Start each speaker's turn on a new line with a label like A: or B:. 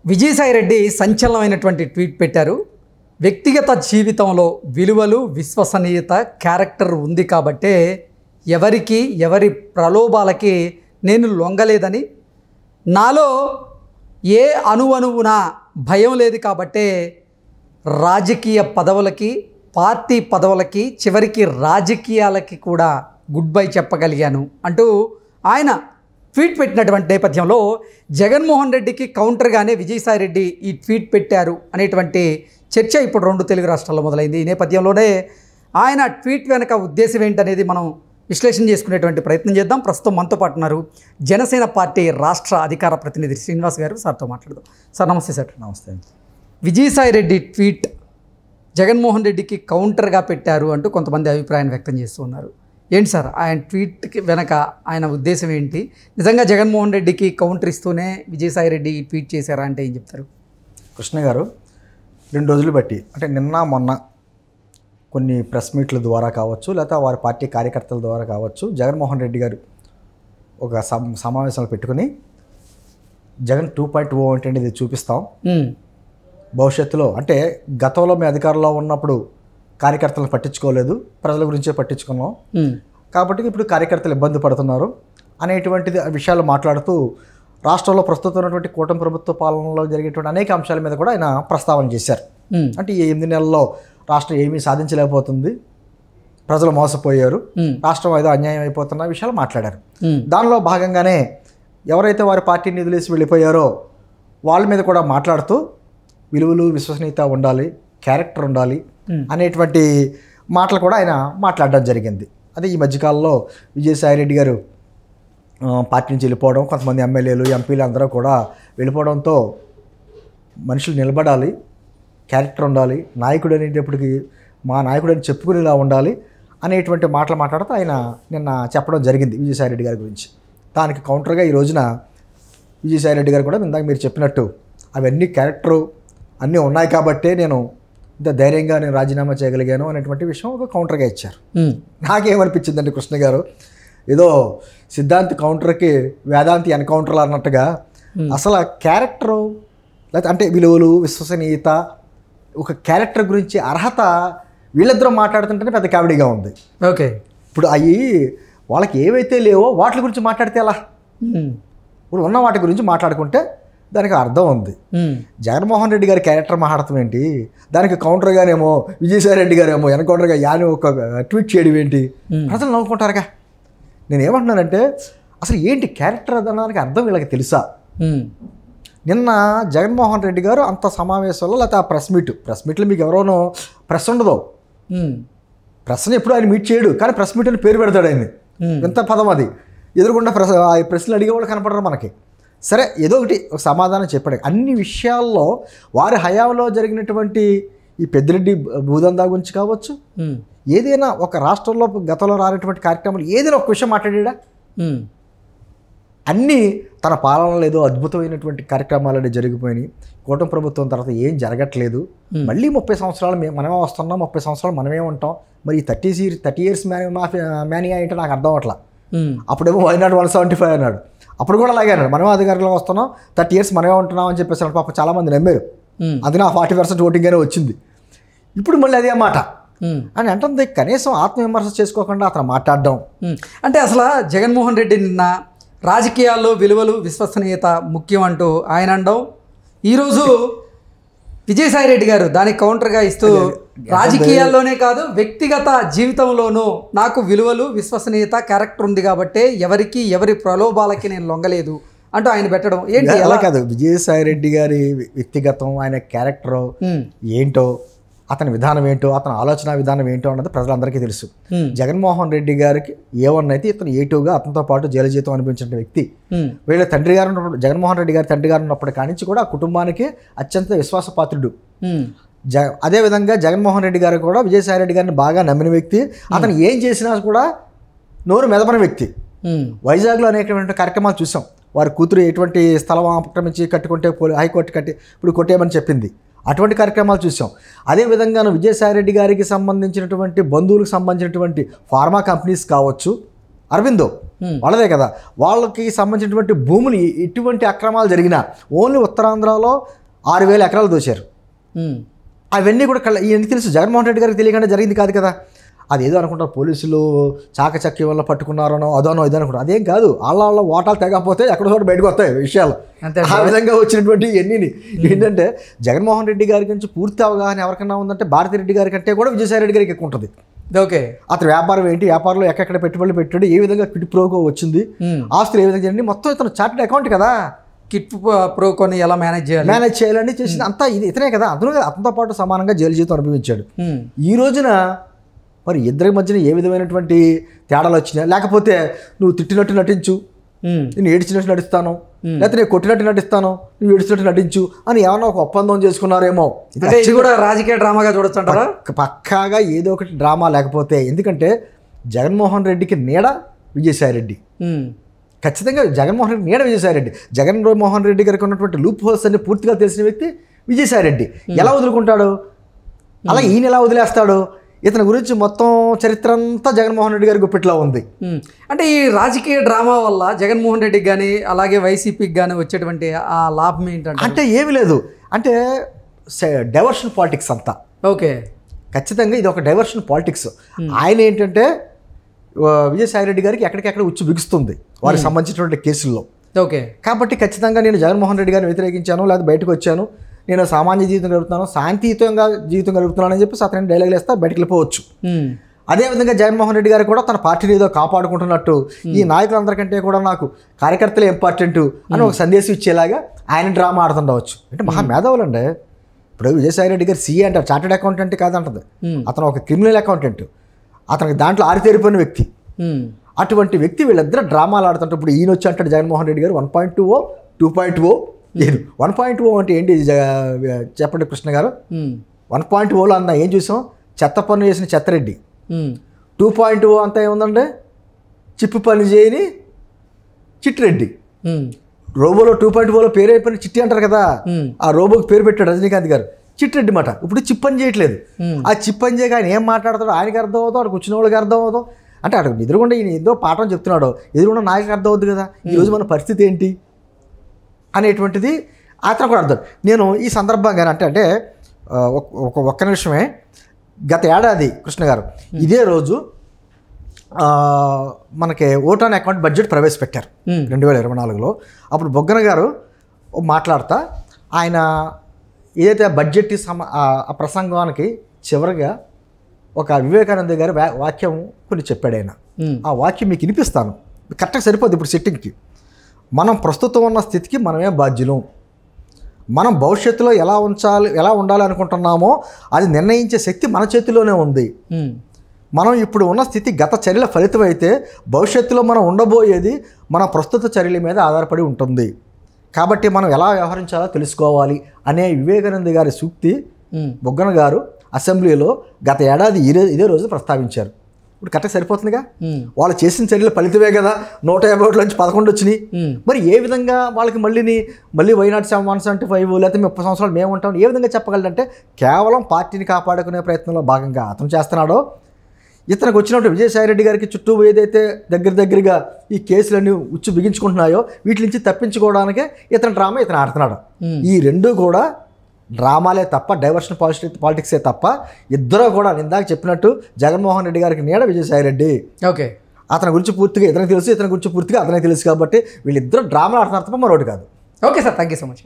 A: Vijayasai Reddy సంచలనమైనటువంటి tweet పెట్టారు. వ్యక్తిగత జీవితంలో విలువలు, విశ్వసనీయత, క్యారెక్టర్ ఉంది కాబట్టే ఎవరి ప్రలోభాలకి నేను లొంగలేదని, నాలో ఏ అణువణువున భయం లేదు కాబట్టే రాజకీయ పదవులకి, పార్టీ పదవులకి, చివరికి రాజకీయాలకి కూడా గుడ్ బై చెప్పగలిగాను అంటూ ఆయన ట్వీట్ పెట్టినటువంటి నేపథ్యంలో జగన్మోహన్ రెడ్డికి కౌంటర్గానే విజయసాయిరెడ్డి ఈ ట్వీట్ పెట్టారు అనేటువంటి చర్చ ఇప్పుడు రెండు తెలుగు రాష్ట్రాల్లో మొదలైంది. ఈ నేపథ్యంలోనే ఆయన ట్వీట్ వెనక ఉద్దేశం ఏంటనేది మనం విశ్లేషణ చేసుకునేటువంటి ప్రయత్నం చేద్దాం. ప్రస్తుతం మనతో పాటు ఉన్నారు జనసేన పార్టీ రాష్ట్ర అధికార ప్రతినిధి శ్రీనివాస్ గారు. సార్తో మాట్లాడదాం. సార్ నమస్తే. సార్
B: నమస్తే.
A: విజయసాయిరెడ్డి ట్వీట్ జగన్మోహన్ రెడ్డికి కౌంటర్గా పెట్టారు అంటూ కొంతమంది అభిప్రాయాన్ని వ్యక్తం చేస్తూ ఉన్నారు. ఏంటి సార్ ఆయన ట్వీట్కి వెనక ఆయన ఉద్దేశం ఏంటి? నిజంగా జగన్మోహన్ రెడ్డికి కౌంటర్ ఇస్తూనే విజయసాయిరెడ్డి ట్వీట్ చేశారా అంటే ఏం చెప్తారు?
B: కృష్ణ గారు, 2 రోజులు బట్టి అంటే నిన్న మొన్న కొన్ని ప్రెస్ మీట్ల ద్వారా కావచ్చు, లేకపోతే వారి పార్టీ కార్యకర్తల ద్వారా కావచ్చు, జగన్మోహన్ రెడ్డి గారు ఒక సమావేశాలు పెట్టుకుని జగన్ 2.0 అంటే ఇది చూపిస్తాం, భవిష్యత్తులో అంటే గతంలో మేము అధికారంలో ఉన్నప్పుడు కార్యకర్తలను పట్టించుకోలేదు, ప్రజల గురించే పట్టించుకున్నాం కాబట్టి ఇప్పుడు కార్యకర్తలు ఇబ్బంది పడుతున్నారు అనేటువంటిది విషయాలు మాట్లాడుతూ రాష్ట్రంలో ప్రస్తుతం ఉన్నటువంటి కూటమి ప్రభుత్వ పాలనలో జరిగేటువంటి అనేక అంశాల మీద కూడా ఆయన ప్రస్తావన చేశారు. అంటే ఈ 8 నెలల్లో రాష్ట్రం ఏమీ సాధించలేకపోతుంది, ప్రజలు మోసపోయారు, రాష్ట్రం ఏదో అన్యాయం అయిపోతున్న విషయాలు మాట్లాడారు. దానిలో భాగంగానే ఎవరైతే వారి పార్టీని నిధులేసి వెళ్ళిపోయారో వాళ్ళ మీద కూడా మాట్లాడుతూ విలువలు, విశ్వసనీయత ఉండాలి, క్యారెక్టర్ ఉండాలి అనేటువంటి మాటలు కూడా ఆయన మాట్లాడడం జరిగింది. అదే ఈ మధ్యకాలంలో విజయసాయిరెడ్డి గారు పార్టీ నుంచి వెళ్ళిపోవడం, కొంతమంది ఎమ్మెల్యేలు, ఎంపీలు అందరూ కూడా వెళ్ళిపోవడంతో మనుషులు నిలబడాలి, క్యారెక్టర్ ఉండాలి, నాయకుడు అనేటప్పటికి మా నాయకుడు అని చెప్పుకునేలా ఉండాలి అనేటువంటి మాటలు మాట్లాడుతూ ఆయన నిన్న చెప్పడం జరిగింది విజయసాయిరెడ్డి గారి గురించి. దానికి కౌంటర్గా ఈ రోజున విజయసాయిరెడ్డి గారు కూడా ఇందాక మీరు చెప్పినట్టు అవన్నీ క్యారెక్టరు అన్నీ ఉన్నాయి కాబట్టే నేను ఇంత ధైర్యంగా నేను రాజీనామా చేయగలిగాను అనేటువంటి విషయం ఒక కౌంటర్గా ఇచ్చారు. నాకేమనిపించిందండి కృష్ణ గారు, ఏదో సిద్ధాంతి కౌంటర్కి వేదాంతి ఎన్కౌంటర్లు అన్నట్టుగా అసలు ఆ క్యారెక్టరు లేకపోతే అంటే విలువలు, విశ్వసనీయత, ఒక క్యారెక్టర్ గురించి అర్హత వీళ్ళిద్దరూ మాట్లాడుతుంటేనే పెద్ద కామెడీగా ఉంది.
A: ఓకే,
B: ఇప్పుడు అవి వాళ్ళకి ఏవైతే లేవో వాటి గురించి మాట్లాడితే ఎలా? ఇప్పుడు ఉన్న వాటి గురించి మాట్లాడుకుంటే దానికి అర్థం ఉంది. జగన్మోహన్ రెడ్డి గారి క్యారెక్టర్ మాట్లాడటం ఏంటి, దానికి కౌంటర్గానేమో విజయసాయిరెడ్డి గారేమో ఎన్కౌంటర్గా యాని ఒక ట్వీట్ చేయడం ఏంటి? ప్రజలు నవ్వుకుంటారుగా. నేను ఏమంటున్నానంటే అసలు ఏంటి క్యారెక్టర్ అనడానికి అర్థం వీళ్ళకి తెలుసా? నిన్న జగన్మోహన్ రెడ్డి గారు అంత సమావేశంలో లేకపోతే ఆ ప్రెస్ మీట్లో మీకు ఎవరోనో ప్రెస్ ఉండదు, ప్రెస్ని ఎప్పుడు ఆయన మీట్ చేయడు, కానీ ప్రెస్ మీట్ అని పేరు పెడతాడు ఆయన. ఎంత పదం అది, ఎదురుకుండా ప్రశ్నలు అడిగేవాళ్ళు కనపడరు మనకి. సరే, ఏదో ఒకటి ఒక సమాధానం చెప్పాడు. అన్ని విషయాల్లో వారి హయాంలో జరిగినటువంటి ఈ పెద్దిరెడ్డి భూదందా గురించి కావచ్చు, ఏదైనా ఒక రాష్ట్రంలో గతంలో రానటువంటి కార్యక్రమాలు ఏదైనా ఒక విషయం మాట్లాడా? అన్నీ తన పాలనలో ఏదో అద్భుతమైనటువంటి కార్యక్రమాలు జరిగిపోయినాయి, కూటమి ప్రభుత్వం తర్వాత ఏం జరగట్లేదు, మళ్ళీ 30 సంవత్సరాలు మనమే వస్తున్నాం, 30 సంవత్సరాలు మనమే ఉంటాం, మరి ఈ 30 years మ్యానియా ఏంటో నాకు అర్థం అవట్లా. అప్పుడేమో వైనాడు 175 అన్నాడు, అప్పుడు కూడా అలాగే అన్నాడు, మనమే అధికారంలో వస్తున్నాం, 30 years మనమే ఉంటున్నాం అని చెప్పేసి పాప చాలామంది నమ్మారు. అది నా 40% ఓటింగ్ అనే వచ్చింది. ఇప్పుడు మళ్ళీ అదే మాట అని అంటుంది. కనీసం ఆత్మవిమర్శ చేసుకోకుండా అతను మాట్లాడడం
A: అంటే అసలు జగన్మోహన్ రెడ్డి నిన్న రాజకీయాల్లో విలువలు, విశ్వసనీయత ముఖ్యం అంటూ ఆయన అనడం, ఈరోజు విజయసాయిరెడ్డి గారు దానికి కౌంటర్గా ఇస్తూ రాజకీయాల్లోనే కాదు వ్యక్తిగత జీవితంలోనూ నాకు విలువలు, విశ్వసనీయత, క్యారెక్టర్ ఉంది కాబట్టే ఎవరి ప్రలోభాలకి నేను లొంగలేదు అంటూ ఆయన పెట్టడం ఏంటి?
B: అలా కాదు, విజయసాయిరెడ్డి గారి వ్యక్తిగతం, ఆయన క్యారెక్టర్ ఏంటో, అతని విధానం ఏంటో, అతని ఆలోచన విధానం ఏంటో అన్నది ప్రజలందరికీ తెలుసు. జగన్మోహన్ రెడ్డి గారికి A1 అయితే ఇతను A2గా అతనితో పాటు జైలు జీతం అనిపించిన వ్యక్తి. వీళ్ళ తండ్రి గారు ఉన్నప్పుడు, జగన్మోహన్ రెడ్డి గారి తండ్రి గారు ఉన్నప్పటి కానించి కూడా ఆ కుటుంబానికి అత్యంత విశ్వాసపాత్రుడు. అదేవిధంగా జగన్మోహన్ రెడ్డి గారు కూడా విజయసాయిరెడ్డి గారిని బాగా నమ్మిన వ్యక్తి. అతను ఏం చేసినా కూడా నోరు మెదపని వ్యక్తి. వైజాగ్లో అనేకమైన కార్యక్రమాలు చూసాం. వారి కూతురు ఎటువంటి స్థలం ఆక్రమించి కట్టుకుంటే హైకోర్టు ఇప్పుడు కొట్టేయమని చెప్పింది, అటువంటి కార్యక్రమాలు చూసాం. అదేవిధంగా విజయసాయిరెడ్డి గారికి సంబంధించినటువంటి బంధువులకు సంబంధించినటువంటి ఫార్మా కంపెనీస్ కావచ్చు, అరవిందో వాళ్ళదే కదా, వాళ్ళకి సంబంధించినటువంటి భూములు ఎటువంటి అక్రమాలు జరిగినా ఓన్లీ ఉత్తరాంధ్రలో 6,000 ఎకరాలు దోచారు. అవన్నీ కూడా ఇవన్నీ తెలుసు, జగన్మోహన్ రెడ్డి గారికి తెలియకుండా జరిగింది కాదు కదా. అదేదో అనుకుంటారు పోలీసులు చాకచక్యం వల్ల పట్టుకున్నారనో అదోనో ఇదో అనుకుంటారు. అదేం కాదు, వాళ్ళ ఓటాలు తెగకపోతే ఎక్కడో చోట బయటకు వస్తాయి విషయాలు. ఆ విధంగా వచ్చినటువంటి ఎన్ని ఏంటంటే జగన్మోహన్ రెడ్డి గారి గురించి పూర్తి అవగాహన ఎవరికైనా ఉందంటే భారతిరెడ్డి గారి కంటే కూడా విజయసాయి రెడ్డి గారికి ఎక్కువ ఉంటుంది.
A: ఓకే,
B: అతను వ్యాపారం ఏంటి, వ్యాపారంలో ఎక్కడ పెట్టుబడులు పెట్టాడు, ఏ విధంగా క్విట్ ప్రోకో వచ్చింది, ఆస్తులు ఏ విధంగా జరిగింది, మొత్తం ఇతను చార్టెడ్ అకౌంట్ కదా.
A: కిట్ ప్రోకోని ఎలా మేనేజ్
B: చేయాలని చేసింది అంతా ఇతనే కదా. అతనితో పాటు సమానంగా జైలు జీవితం అనుభవించాడు. ఈ రోజున మరి ఇద్దరి మధ్యన ఏ విధమైనటువంటి తేడాలు వచ్చినాయి, లేకపోతే నువ్వు తిట్టినట్టు నటించు, నేను ఏడ్చినట్టు నటిస్తాను, లేకపోతే నేను కొట్టినట్టు నటిస్తాను, నువ్వు ఏడ్చినట్టు నటించు అని ఏమన్నా ఒక ఒప్పందం చేసుకున్నారేమో.
A: ఇది కూడా రాజకీయ డ్రామాగా చూడొచ్చంటారా?
B: పక్కాగా ఏదో ఒకటి డ్రామా. లేకపోతే ఎందుకంటే జగన్మోహన్ రెడ్డికి నీడ విజయసాయి రెడ్డి, ఖచ్చితంగా జగన్మోహన్ రెడ్డి నీడ విజయసాయి రెడ్డి. జగన్మోహన్ రెడ్డి గారికి ఉన్నటువంటి లూప్ హోల్స్ అన్ని పూర్తిగా తెలిసిన వ్యక్తి విజయసాయి రెడ్డి. ఎలా వదులుకుంటాడు, అలాగే ఈయన ఎలా వదిలేస్తాడు, ఇతని గురించి మొత్తం చరిత్ర అంతా జగన్మోహన్ రెడ్డి గారి గుప్పిట్లో ఉంది.
A: అంటే ఈ రాజకీయ డ్రామా వల్ల జగన్మోహన్ రెడ్డికి కానీ అలాగే వైసీపీకి కానీ వచ్చేటువంటి ఆ లాభం ఏంటంటే
B: అంటే ఏమీ లేదు, అంటే డైవర్షన్ పాలిటిక్స్ అంతా.
A: ఓకే,
B: ఖచ్చితంగా ఇది ఒక డైవర్షన్ పాలిటిక్స్. ఆయన ఏంటంటే విజయసాయి రెడ్డి గారికి ఎక్కడికెక్కడ ఉచ్చు బిగుస్తుంది వారికి సంబంధించినటువంటి కేసుల్లో.
A: ఓకే,
B: కాబట్టి ఖచ్చితంగా నేను జగన్మోహన్ రెడ్డి గారిని వ్యతిరేకించాను, లేదా బయటకు వచ్చాను, నేను సామాన్య జీవితం గడుపుతున్నాను, శాంతియుతంగా జీవితం గడుపుతున్నాను అని చెప్పి అతని డైలాగులు వేస్తే బయటకు వెళ్ళిపోవచ్చు. అదేవిధంగా జగన్మోహన్ రెడ్డి గారు కూడా తన పార్టీని ఏదో కాపాడుకుంటున్నట్టు, ఈ నాయకులందరికంటే కూడా నాకు కార్యకర్తలు ఇంపార్టెంట్ అని ఒక సందేశం ఇచ్చేలాగా ఆయన డ్రామా ఆడుతుండవచ్చు. అంటే మహా మేధావులు అండి. ఇప్పుడు విజయసాయి రెడ్డి గారు సీఏ అంటారు, చార్టెడ్ అకౌంటెంట్ కాదంటది, అతను ఒక క్రిమినల్ అకౌంటెంట్, అతనికి దాంట్లో ఆరితేరిపోయిన వ్యక్తి. అటువంటి వ్యక్తి వీళ్ళిద్దరు డ్రామాలు ఆడుతుంటే ఇప్పుడు ఈయన వచ్చి అంటాడు జగన్మోహన్ రెడ్డి గారు 1.2 2.0 లేదు. 1.0 అంటే ఏంటి చెప్పండి కృష్ణ గారు? 1.0లో అన్న ఏం చూసాం, చెత్త పన్ను చేసిన చెత్తరెడ్డి. 2.0 అంతా ఏముందంటే చిప్పు పని చేయని చిట్టిరెడ్డి. రోబోలో 2.0లో పేరు అయిపోయిన చిట్టి అంటారు కదా, ఆ రోబోకి పేరు పెట్టాడు రజనీకాంత్ గారు, చిట్టిరెడ్డి మాట. ఇప్పుడు చిప్ పని చేయట్లేదు. ఆ చిప్ పని చేయక ఆయన ఏం మాట్లాడతాడో ఆయనకి అర్థం అవుతాం, అక్కడ కూర్చున్న వాళ్ళకి అర్థం అవుతాం. అంటే అక్కడ ఎదురుగుండా ఈయన ఏదో పాఠం చెప్తున్నాడో ఎదురుగుండా నాయకు అర్థం అవుతుంది కదా, ఈరోజు మన పరిస్థితి ఏంటి అనేటువంటిది అతను కూడా అర్థం. నేను ఈ సందర్భంగా అంటే ఒక్క నిమిషమే, గత ఏడాది కృష్ణ గారు ఇదే రోజు మనకి ఓట్ ఆన్ అకౌంట్ బడ్జెట్ ప్రవేశపెట్టారు 2024లో. అప్పుడు బొగ్గన గారు మాట్లాడతా ఆయన ఏదైతే బడ్జెట్ ఆ ప్రసంగానికి చివరిగా ఒక వివేకానంద గారి వాక్యం కొన్ని చెప్పాడు ఆయన. ఆ వాక్యం మీకు వినిపిస్తాను, కరెక్ట్గా సరిపోద్ది ఇప్పుడు సిట్టింగ్కి. మనం ప్రస్తుతం ఉన్న స్థితికి మనమే బాధ్యులం. మనం భవిష్యత్తులో ఎలా ఉండాలి అనుకుంటున్నామో అది నిర్ణయించే శక్తి మన చేతిలోనే ఉంది. మనం ఇప్పుడు ఉన్న స్థితి గత చర్యల ఫలితం అయితే భవిష్యత్తులో మనం ఉండబోయేది మన ప్రస్తుత చర్యల మీద ఆధారపడి ఉంటుంది. కాబట్టి మనం ఎలా వ్యవహరించాలో తెలుసుకోవాలి అనే వివేకానంద గారి సూక్తి బొగ్గన గారు అసెంబ్లీలో గత ఏడాది ఇదే రోజు ప్రస్తావించారు. ఇప్పుడు కరెక్ట్గా సరిపోతుందిగా. వాళ్ళు చేసిన చర్యల ఫలితమే కదా 150 ఓట్ల నుంచి 11 వచ్చినాయి. మరి ఏ విధంగా వాళ్ళకి మళ్ళీ వైనాట్ 175 లేకపోతే 30 సంవత్సరాలు మేము ఉంటాం ఏ విధంగా చెప్పగలంటే కేవలం పార్టీని కాపాడుకునే ప్రయత్నంలో భాగంగా అతను చేస్తున్నాడో, ఇతనికి వచ్చినట్టు విజయసాయి రెడ్డి గారికి చుట్టూ ఏదైతే దగ్గరగా ఈ కేసులన్నీ ఉచ్చు బిగించుకుంటున్నాయో వీటి నుంచి తప్పించుకోవడానికే ఇతను డ్రామా ఇతను ఆడుతున్నాడు. ఈ రెండు కూడా డ్రామాలే తప్ప డైవర్షన్ పాలిటిక్సే తప్ప ఇద్దరు కూడా ఇందాక చెప్పినట్టు జగన్మోహన్ రెడ్డి గారికి నీడ విజయసాయి రెడ్డి.
A: ఓకే,
B: అతని గురించి పూర్తిగా ఇతనికి తెలుసు, ఇతని గురించి పూర్తిగా అతనికి తెలుసు. కాబట్టి వీళ్ళిద్దరు డ్రామాలు ఆడుతున్నారు తప్ప మరొకటి కాదు.
A: Okay sir, thank you so much.